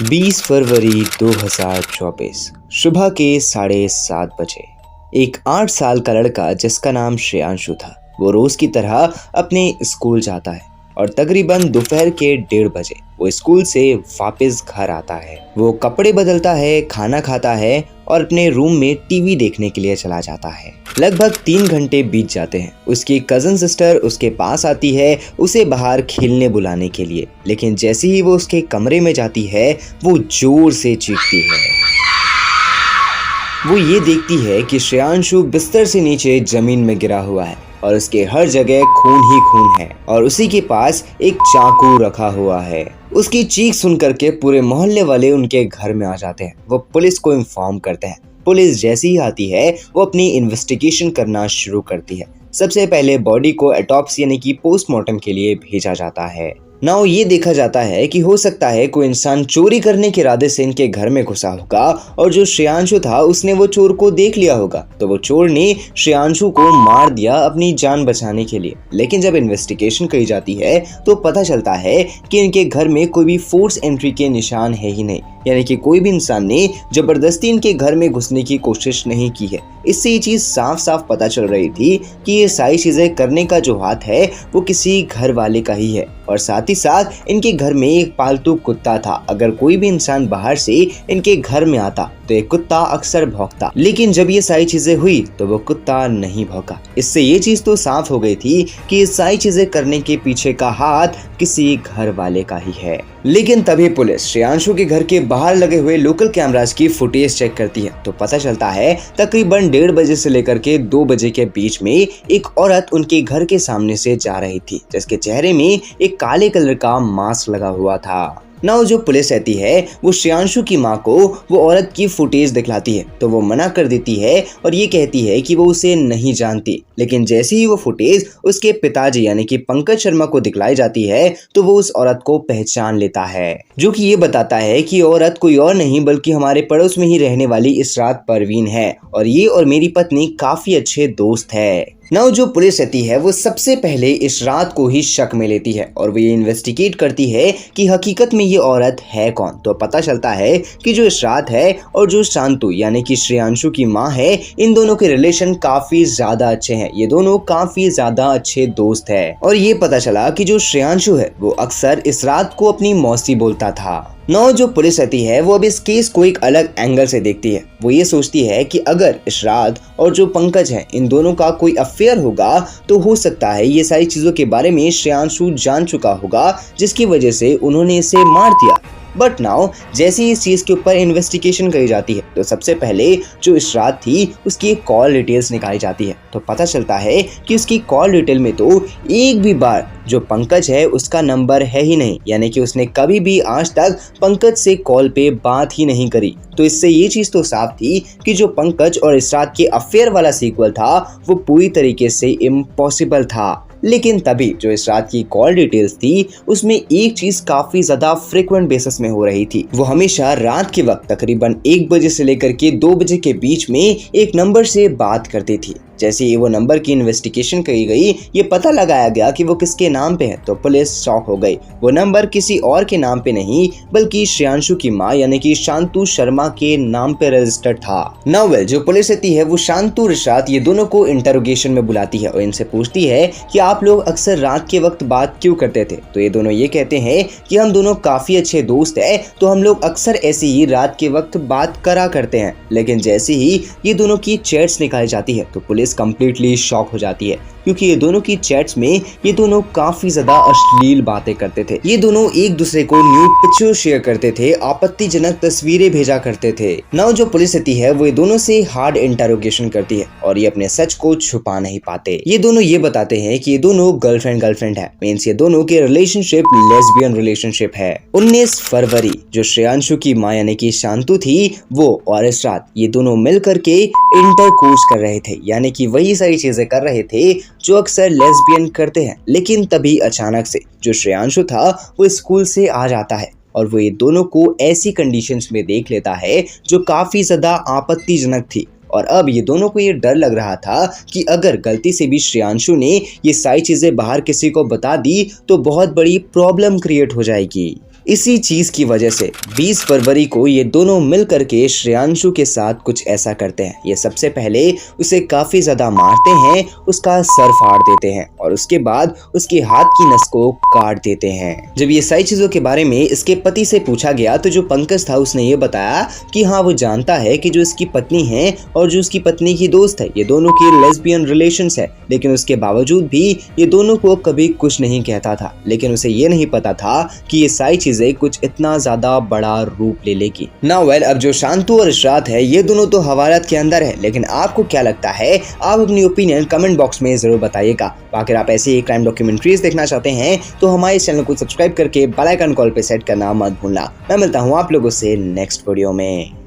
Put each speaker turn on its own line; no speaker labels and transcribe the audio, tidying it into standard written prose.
20 फरवरी 2024 सुबह के 7:30 बजे एक 8 साल का लड़का जिसका नाम श्रेयांशु था वो रोज की तरह अपने स्कूल जाता है और तकरीबन दोपहर के 1:30 बजे वो स्कूल से वापस घर आता है। वो कपड़े बदलता है, खाना खाता है और अपने रूम में टीवी देखने के लिए चला जाता है। लगभग 3 घंटे बीत जाते हैं। उसकी कजन सिस्टर उसके पास आती है उसे बाहर खेलने बुलाने के लिए, लेकिन जैसे ही वो उसके कमरे में जाती है वो जोर से चीखती है। वो ये देखती है कि श्रेयांशु बिस्तर से नीचे जमीन में गिरा हुआ है और उसके हर जगह खून ही खून है और उसी के पास एक चाकू रखा हुआ है। उसकी चीख सुन करके पूरे मोहल्ले वाले उनके घर में आ जाते हैं। वो पुलिस को इन्फॉर्म करते हैं। पुलिस जैसी ही आती है वो अपनी इन्वेस्टिगेशन करना शुरू करती है। सबसे पहले बॉडी को ऑटोप्सी यानी कि पोस्टमार्टम के लिए भेजा जाता है। नाउ ये देखा जाता है कि हो सकता है कोई इंसान चोरी करने के इरादे से इनके घर में घुसा होगा और जो श्रेयांशु था उसने वो चोर को देख लिया होगा, तो वो चोर ने श्रेयांशु को मार दिया अपनी जान बचाने के लिए। लेकिन जब इन्वेस्टिगेशन की जाती है तो पता चलता है कि इनके घर में कोई भी फोर्स एंट्री के निशान है ही नहीं, यानी कि कोई भी इंसान ने जबरदस्ती इनके घर में घुसने की कोशिश नहीं की है। इससे ये चीज साफ साफ पता चल रही थी कि ये सारी चीजें करने का जो हाथ है वो किसी घर वाले का ही है। और साथ ही साथ इनके घर में एक पालतू कुत्ता था। अगर कोई भी इंसान बाहर से इनके घर में आता तो एक कुत्ता अक्सर भौंकता, लेकिन जब ये सारी चीजें हुई तो वो कुत्ता नहीं भौंका। इससे ये चीज तो साफ हो गई थी कि ये सारी चीजें करने के पीछे का हाथ किसी घर वाले का ही है। लेकिन तभी पुलिस श्रेयांशु के घर के बाहर लगे हुए लोकल कैमरास की फुटेज चेक करती है तो पता चलता है तकरीबन 1:30 बजे से लेकर के 2 बजे के बीच में एक औरत उनके घर के सामने से जा रही थी, जिसके चेहरे में एक काले कलर का मास्क लगा हुआ था। नाउ जो पुलिस रहती है वो श्रेयांशु की माँ को वो औरत की फुटेज दिखलाती है तो वो मना कर देती है और ये कहती है कि वो उसे नहीं जानती। लेकिन जैसे ही वो फुटेज उसके पिताजी यानी कि पंकज शर्मा को दिखलाई जाती है तो वो उस औरत को पहचान लेता है, जो कि ये बताता है कि औरत कोई और नहीं बल्कि हमारे पड़ोस में ही रहने वाली इशरात परवीन है और ये और मेरी पत्नी काफी अच्छे दोस्त है। नाउ जो पुलिस रहती है वो सबसे पहले इशरात को ही शक में लेती है और वो ये इन्वेस्टिगेट करती है कि हकीकत में ये औरत है कौन। तो पता चलता है कि जो इशरात है और जो शांतु यानी कि श्रेयांशु की माँ है, इन दोनों के रिलेशन काफी ज्यादा अच्छे हैं। ये दोनों काफी ज्यादा अच्छे दोस्त है और ये पता चला कि जो श्रेयांशु है वो अक्सर इशरात को अपनी मौसी बोलता था। नाउ जो पुलिस रहती है वो अब इस केस को एक अलग एंगल से देखती है। वो ये सोचती है कि अगर इशरात और जो पंकज है इन दोनों का कोई अफेयर होगा तो हो सकता है ये सारी चीजों के बारे में श्रेयांशु जान चुका होगा, जिसकी वजह से उन्होंने इसे मार दिया। बट नाउ जैसे ही इस चीज के ऊपर इन्वेस्टिगेशन करी जाती है तो सबसे पहले जो इशरात थी उसकी एक कॉल डिटेल्स निकाली जाती है तो पता चलता है कि उसकी कॉल डिटेल में तो एक भी बार जो पंकज है उसका नंबर है ही नहीं, यानी कि उसने कभी भी आज तक पंकज से कॉल पे बात ही नहीं करी। तो इससे ये चीज तो साफ थी कि जो पंकज और इशरात के अफेयर वाला सीक्वल था वो पूरी तरीके से इम्पॉसिबल था। लेकिन तभी जो इशरात की कॉल डिटेल्स थी उसमें एक चीज काफी ज्यादा फ्रीक्वेंट बेसिस में हो रही थी। वो हमेशा रात के वक्त तकरीबन 1 बजे से लेकर के 2 बजे के बीच में एक नंबर से बात करती थी। जैसे ही वो नंबर की इन्वेस्टिगेशन करी गई, ये पता लगाया गया कि वो किसके नाम पे है तो पुलिस शॉक हो गई। वो नंबर किसी और के नाम पे नहीं बल्कि श्रेयांशु की माँ यानी कि शांतु शर्मा के नाम पे रजिस्टर्ड था। नाउ वेल जो पुलिस रहती है वो शांतु इशरात ये दोनों को इंटरोगेशन में बुलाती है और इनसे पूछती है कि आप लोग अक्सर रात के वक्त बात क्यों करते थे। तो ये दोनों ये कहते हैं कि हम दोनों काफी अच्छे दोस्त है तो हम लोग अक्सर ऐसे ही रात के वक्त बात करा करते हैं। लेकिन जैसे ही ये दोनों की चैट्स निकाली जाती है तो पुलिस कंप्लीटली शॉक हो जाती है, क्योंकि ये दोनों की चैट्स में ये दोनों काफी ज्यादा अश्लील बातें करते थे। ये दोनों एक दूसरे को न्यूड पिक्चर शेयर करते थे, आपत्तिजनक तस्वीरें भेजा करते थे। नाउ जो पुलिस रहती है वो ये दोनों से हार्ड इंटरोगेशन करती है और ये अपने सच को छुपा नहीं पाते। ये दोनों ये बताते हैं कि ये दोनों गर्लफ्रेंड है, मींस ये दोनों के रिलेशनशिप लेस्बियन रिलेशनशिप है। 19 फरवरी जो श्रेयांशु की माँ यानी कि शांतु थी वो और इशरात ये दोनों मिल करके इंटरकोर्स कर रहे थे, यानी कि वही सारी चीजें कर रहे थे जो अक्सर लेस्बियन करते हैं। लेकिन तभी अचानक से जो श्रेयांशु था वो स्कूल से आ जाता है और वो ये दोनों को ऐसी कंडीशंस में देख लेता है जो काफी ज्यादा आपत्तिजनक थी। और अब ये दोनों को ये डर लग रहा था कि अगर गलती से भी श्रेयांशु ने ये सारी चीजें बाहर किसी को बता दी तो बहुत बड़ी प्रॉब्लम क्रिएट हो जाएगी। इसी चीज की वजह से 20 फरवरी को ये दोनों मिल करके श्रेयांशु के साथ कुछ ऐसा करते हैं। ये सबसे पहले उसे काफी ज्यादा मारते हैं, उसका सर फाड़ देते हैं और उसके बाद उसके हाथ की नस को काट देते हैं। जब ये सारी चीजों के बारे में इसके पति से पूछा गया तो जो पंकज था उसने ये बताया कि हाँ वो जानता है कि जो इसकी पत्नी है और जो उसकी पत्नी की दोस्त है ये दोनों की लेस्बियन रिलेशंस है, लेकिन उसके बावजूद भी ये दोनों को कभी कुछ नहीं कहता था। लेकिन उसे ये नहीं पता था कि ये सारी चीजें कुछ इतना ज्यादा बड़ा रूप ले लेगी। नाउ वेल, अब जो शांतु और इशरात है ये दोनों तो हवालात के अंदर है, लेकिन आपको क्या लगता है? आप अपनी ओपिनियन कमेंट बॉक्स में जरूर बताइएगा। अगर आप ऐसे ही क्राइम डॉक्यूमेंट्रीज देखना चाहते हैं तो हमारे चैनल को सब्सक्राइब करके बेल आइकन कॉल पे सेट करना मत भूलना। मैं मिलता हूँ आप लोगों से नेक्स्ट वीडियो में।